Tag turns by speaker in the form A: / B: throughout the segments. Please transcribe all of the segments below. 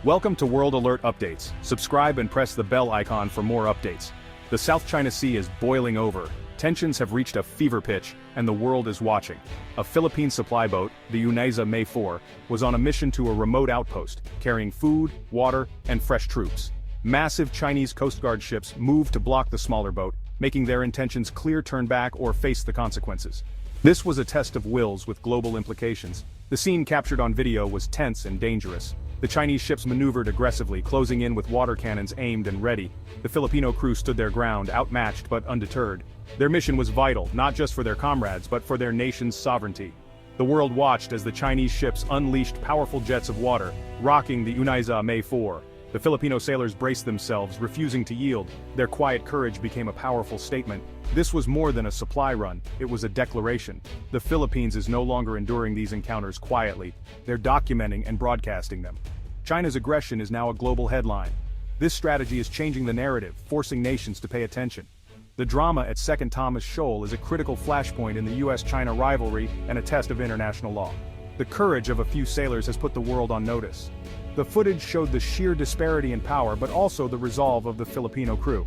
A: Welcome to World Alert Updates. Subscribe and press the bell icon for more updates. The South China Sea is boiling over. Tensions have reached a fever pitch, and the world is watching. A Philippine supply boat, the unveiled May 4, was on a mission to a remote outpost, carrying food, water, and fresh troops. Massive Chinese Coast Guard ships moved to block the smaller boat, making their intentions clear: turn back or face the consequences. This was a test of wills with global implications. The scene captured on video was tense and dangerous. The Chinese ships maneuvered aggressively, closing in with water cannons aimed and ready. The Filipino crew stood their ground, outmatched but undeterred. Their mission was vital, not just for their comrades but for their nation's sovereignty. The world watched as the Chinese ships unleashed powerful jets of water, rocking the unveiled May 4. The Filipino sailors braced themselves, refusing to yield. Their quiet courage became a powerful statement. This was more than a supply run, it was a declaration. The Philippines is no longer enduring these encounters quietly, they're documenting and broadcasting them. China's aggression is now a global headline. This strategy is changing the narrative, forcing nations to pay attention. The drama at Second Thomas Shoal is a critical flashpoint in the US-China rivalry and a test of international law. The courage of a few sailors has put the world on notice. The footage showed the sheer disparity in power but also the resolve of the Filipino crew.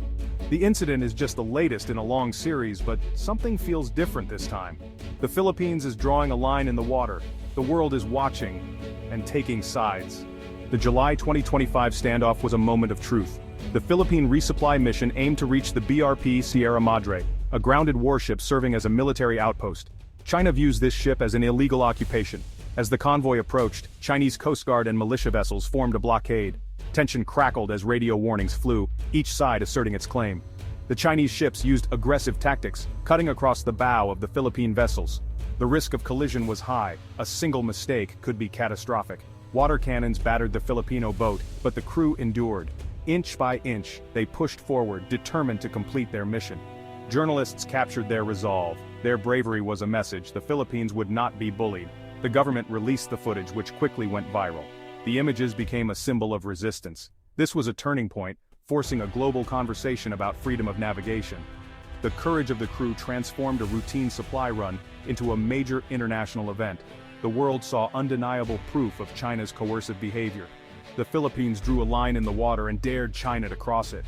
A: The incident is just the latest in a long series, but something feels different this time. The Philippines is drawing a line in the water. The world is watching and taking sides. The July 2025 standoff was a moment of truth. The Philippine resupply mission aimed to reach the BRP Sierra Madre, a grounded warship serving as a military outpost. China views this ship as an illegal occupation. As the convoy approached, Chinese Coast Guard and militia vessels formed a blockade. Tension crackled as radio warnings flew, each side asserting its claim. The Chinese ships used aggressive tactics, cutting across the bow of the Philippine vessels. The risk of collision was high. A single mistake could be catastrophic. Water cannons battered the Filipino boat, but the crew endured. Inch by inch, they pushed forward, determined to complete their mission. Journalists captured their resolve. Their bravery was a message: the Philippines would not be bullied. The government released the footage, which quickly went viral. The images became a symbol of resistance. This was a turning point, forcing a global conversation about freedom of navigation. The courage of the crew transformed a routine supply run into a major international event. The world saw undeniable proof of China's coercive behavior. The Philippines drew a line in the water and dared China to cross it.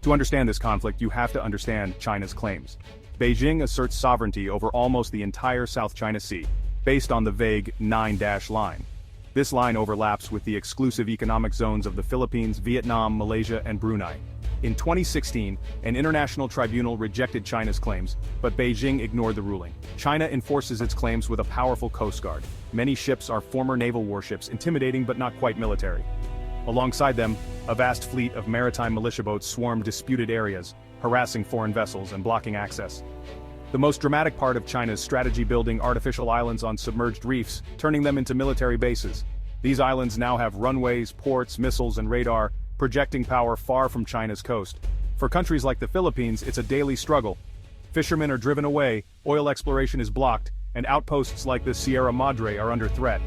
A: To understand this conflict, you have to understand China's claims. Beijing asserts sovereignty over almost the entire South China Sea, based on the vague 9-dash line. This line overlaps with the exclusive economic zones of the Philippines, Vietnam, Malaysia, and Brunei. In 2016, an international tribunal rejected China's claims, but Beijing ignored the ruling. China enforces its claims with a powerful coast guard. Many ships are former naval warships, intimidating but not quite military. Alongside them, a vast fleet of maritime militia boats swarm disputed areas, harassing foreign vessels and blocking access. The most dramatic part of China's strategy: building artificial islands on submerged reefs, turning them into military bases. These islands now have runways, ports, missiles, and radar, projecting power far from China's coast. For countries like the Philippines, it's a daily struggle. Fishermen are driven away, oil exploration is blocked, and outposts like the Sierra Madre are under threat.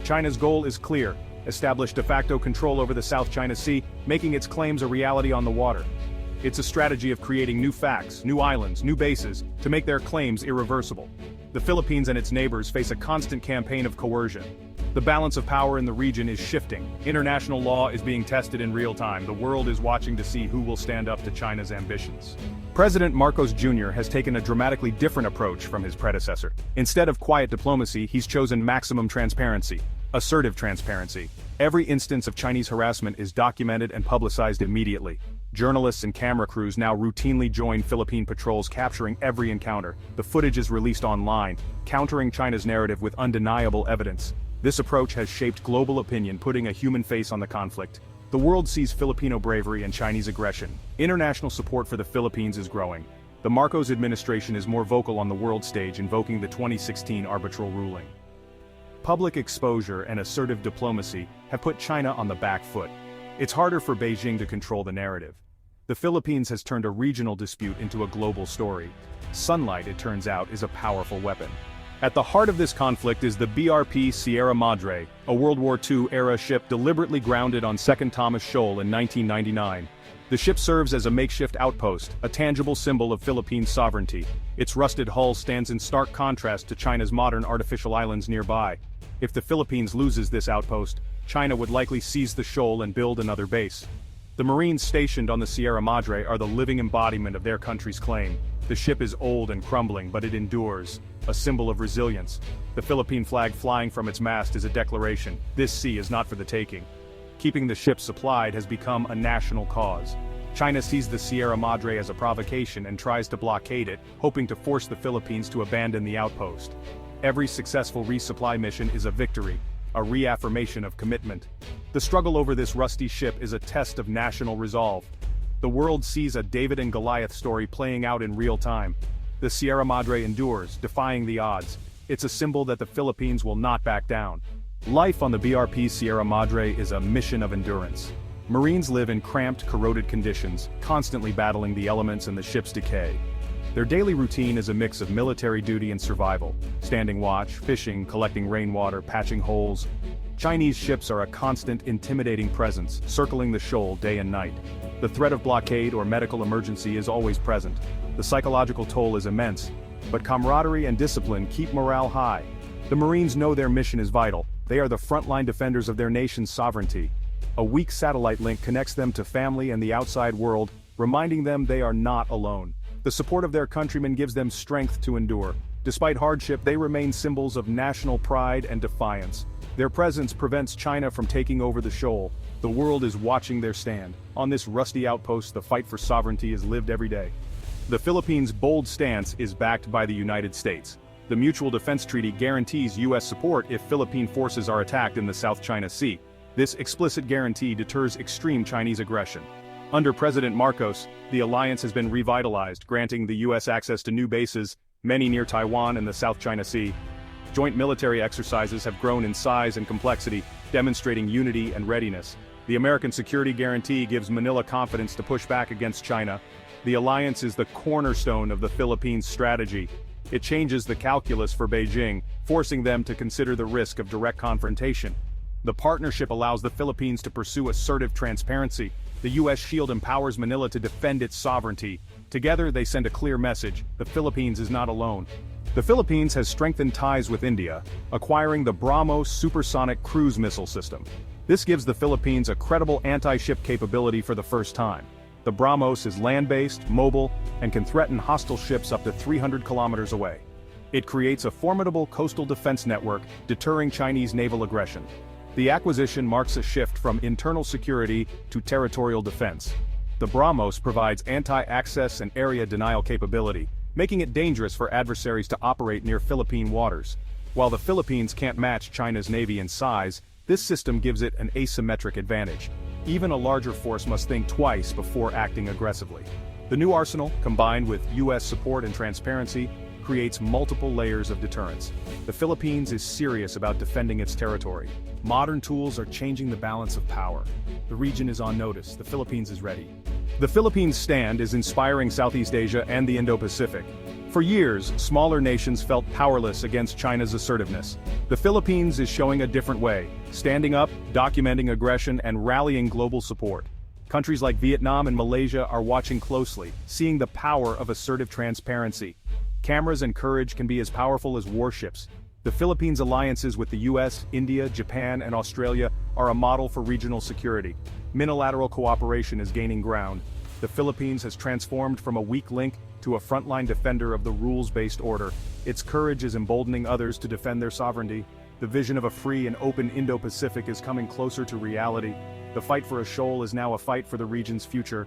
A: China's goal is clear: establish de facto control over the South China Sea, making its claims a reality on the water. It's a strategy of creating new facts, new islands, new bases, to make their claims irreversible. The Philippines and its neighbors face a constant campaign of coercion. The balance of power in the region is shifting. International law is being tested in real time. The world is watching to see who will stand up to China's ambitions. President Marcos Jr. has taken a dramatically different approach from his predecessor. Instead of quiet diplomacy, he's chosen maximum transparency. Assertive transparency. Every instance of Chinese harassment is documented and publicized immediately. Journalists and camera crews now routinely join Philippine patrols, capturing every encounter. The footage is released online, countering China's narrative with undeniable evidence. This approach has shaped global opinion, putting a human face on the conflict. The world sees Filipino bravery and Chinese aggression. International support for the Philippines is growing. The Marcos administration is more vocal on the world stage, invoking the 2016 arbitral ruling. Public exposure and assertive diplomacy have put China on the back foot. It's harder for Beijing to control the narrative. The Philippines has turned a regional dispute into a global story. Sunlight, it turns out, is a powerful weapon. At the heart of this conflict is the BRP Sierra Madre, a World War II-era ship deliberately grounded on Second Thomas Shoal in 1999. The ship serves as a makeshift outpost, a tangible symbol of Philippine sovereignty. Its rusted hull stands in stark contrast to China's modern artificial islands nearby. If the Philippines loses this outpost, China would likely seize the shoal and build another base. The Marines stationed on the Sierra Madre are the living embodiment of their country's claim. The ship is old and crumbling, but it endures, a symbol of resilience. The Philippine flag flying from its mast is a declaration: this sea is not for the taking. Keeping the ship supplied has become a national cause. China sees the Sierra Madre as a provocation and tries to blockade it, hoping to force the Philippines to abandon the outpost. Every successful resupply mission is a victory, a reaffirmation of commitment. The struggle over this rusty ship is a test of national resolve. The world sees a David and Goliath story playing out in real time. The Sierra Madre endures, defying the odds. It's a symbol that the Philippines will not back down. Life on the BRP Sierra Madre is a mission of endurance. Marines live in cramped, corroded conditions, constantly battling the elements and the ship's decay. Their daily routine is a mix of military duty and survival, standing watch, fishing, collecting rainwater, patching holes. Chinese ships are a constant, intimidating presence, circling the shoal day and night. The threat of blockade or medical emergency is always present. The psychological toll is immense, but camaraderie and discipline keep morale high. The Marines know their mission is vital. They are the frontline defenders of their nation's sovereignty. A weak satellite link connects them to family and the outside world, reminding them they are not alone. The support of their countrymen gives them strength to endure. Despite hardship, they remain symbols of national pride and defiance. Their presence prevents China from taking over the shoal. The world is watching their stand. On this rusty outpost, the fight for sovereignty is lived every day. The Philippines' bold stance is backed by the United States. The Mutual Defense Treaty guarantees U.S. support if Philippine forces are attacked in the South China Sea. This explicit guarantee deters extreme Chinese aggression. Under President Marcos, the alliance has been revitalized, granting the U.S. access to new bases, many near Taiwan and the South China Sea. Joint military exercises have grown in size and complexity, demonstrating unity and readiness. The American security guarantee gives Manila confidence to push back against China. The alliance is the cornerstone of the Philippines' strategy. It changes the calculus for Beijing, forcing them to consider the risk of direct confrontation. The partnership allows the Philippines to pursue assertive transparency. The U.S. shield empowers Manila to defend its sovereignty. Together, they send a clear message: the Philippines is not alone. The Philippines has strengthened ties with India, acquiring the BrahMos supersonic cruise missile system. This gives the Philippines a credible anti-ship capability for the first time. The BrahMos is land-based, mobile, and can threaten hostile ships up to 300 kilometers away. It creates a formidable coastal defense network, deterring Chinese naval aggression. The acquisition marks a shift from internal security to territorial defense. The BrahMos provides anti-access and area denial capability, making it dangerous for adversaries to operate near Philippine waters. While the Philippines can't match China's navy in size, this system gives it an asymmetric advantage. Even a larger force must think twice before acting aggressively. The new arsenal, combined with U.S. support and transparency, creates multiple layers of deterrence. The Philippines is serious about defending its territory. Modern tools are changing the balance of power. The region is on notice. The Philippines is ready. The Philippines' stand is inspiring Southeast Asia and the Indo-Pacific. For years, smaller nations felt powerless against China's assertiveness. The Philippines is showing a different way, standing up, documenting aggression, and rallying global support. Countries like Vietnam and Malaysia are watching closely, seeing the power of assertive transparency. Cameras and courage can be as powerful as warships. The Philippines' alliances with the US, India, Japan, and Australia are a model for regional security. Multilateral cooperation is gaining ground. The Philippines has transformed from a weak link to a frontline defender of the rules-based order. Its courage is emboldening others to defend their sovereignty. The vision of a free and open Indo-Pacific is coming closer to reality. The fight for a shoal is now a fight for the region's future.